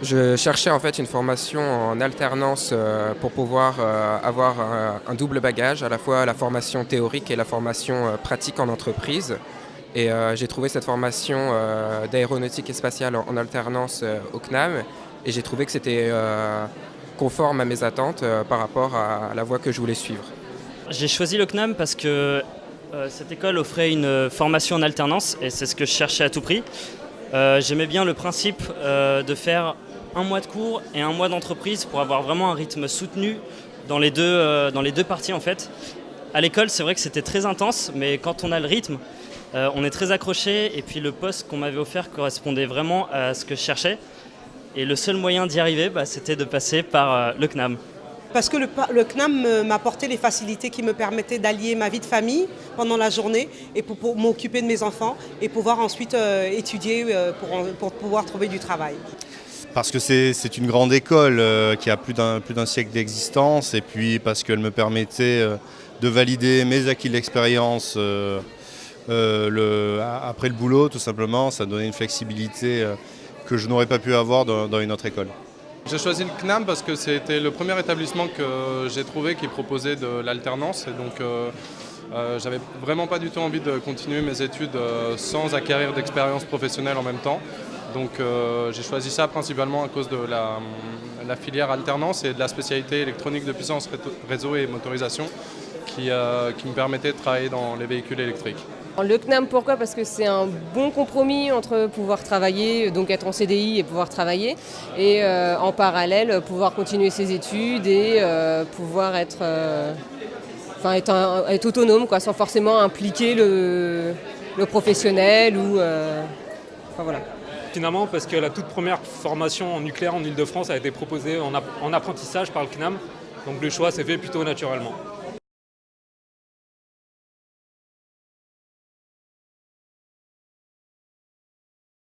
Je cherchais en fait une formation en alternance pour pouvoir avoir un double bagage, à la fois la formation théorique et la formation pratique en entreprise. Et j'ai trouvé cette formation d'aéronautique et spatiale en alternance au CNAM et j'ai trouvé que c'était conforme à mes attentes par rapport à la voie que je voulais suivre. J'ai choisi le CNAM parce que cette école offrait une formation en alternance et c'est ce que je cherchais à tout prix. J'aimais bien le principe de faire un mois de cours et un mois d'entreprise pour avoir vraiment un rythme soutenu dans les deux parties en fait. À l'école, c'est vrai que c'était très intense, mais quand on a le rythme, on est très accroché et puis le poste qu'on m'avait offert correspondait vraiment à ce que je cherchais. Et le seul moyen d'y arriver, c'était de passer par le CNAM. Parce que le CNAM m'apportait les facilités qui me permettaient d'allier ma vie de famille pendant la journée et pour m'occuper de mes enfants et pouvoir ensuite étudier pour pouvoir trouver du travail. Parce que c'est une grande école qui a plus d'un siècle d'existence et puis parce qu'elle me permettait de valider mes acquis de l'expérience après le boulot tout simplement. Ça donnait une flexibilité que je n'aurais pas pu avoir dans une autre école. J'ai choisi le CNAM parce que c'était le premier établissement que j'ai trouvé qui proposait de l'alternance et donc j'avais vraiment pas du tout envie de continuer mes études sans acquérir d'expérience professionnelle en même temps. Donc j'ai choisi ça principalement à cause de la filière alternance et de la spécialité électronique de puissance, réseau et motorisation qui me permettait de travailler dans les véhicules électriques. Le CNAM, pourquoi ? Parce que c'est un bon compromis entre pouvoir travailler, donc être en CDI et pouvoir travailler, et en parallèle pouvoir continuer ses études et pouvoir être autonome, quoi, sans forcément impliquer le professionnel ou voilà. Finalement, parce que la toute première formation en nucléaire en Île-de-France a été proposée en apprentissage par le CNAM, donc le choix s'est fait plutôt naturellement.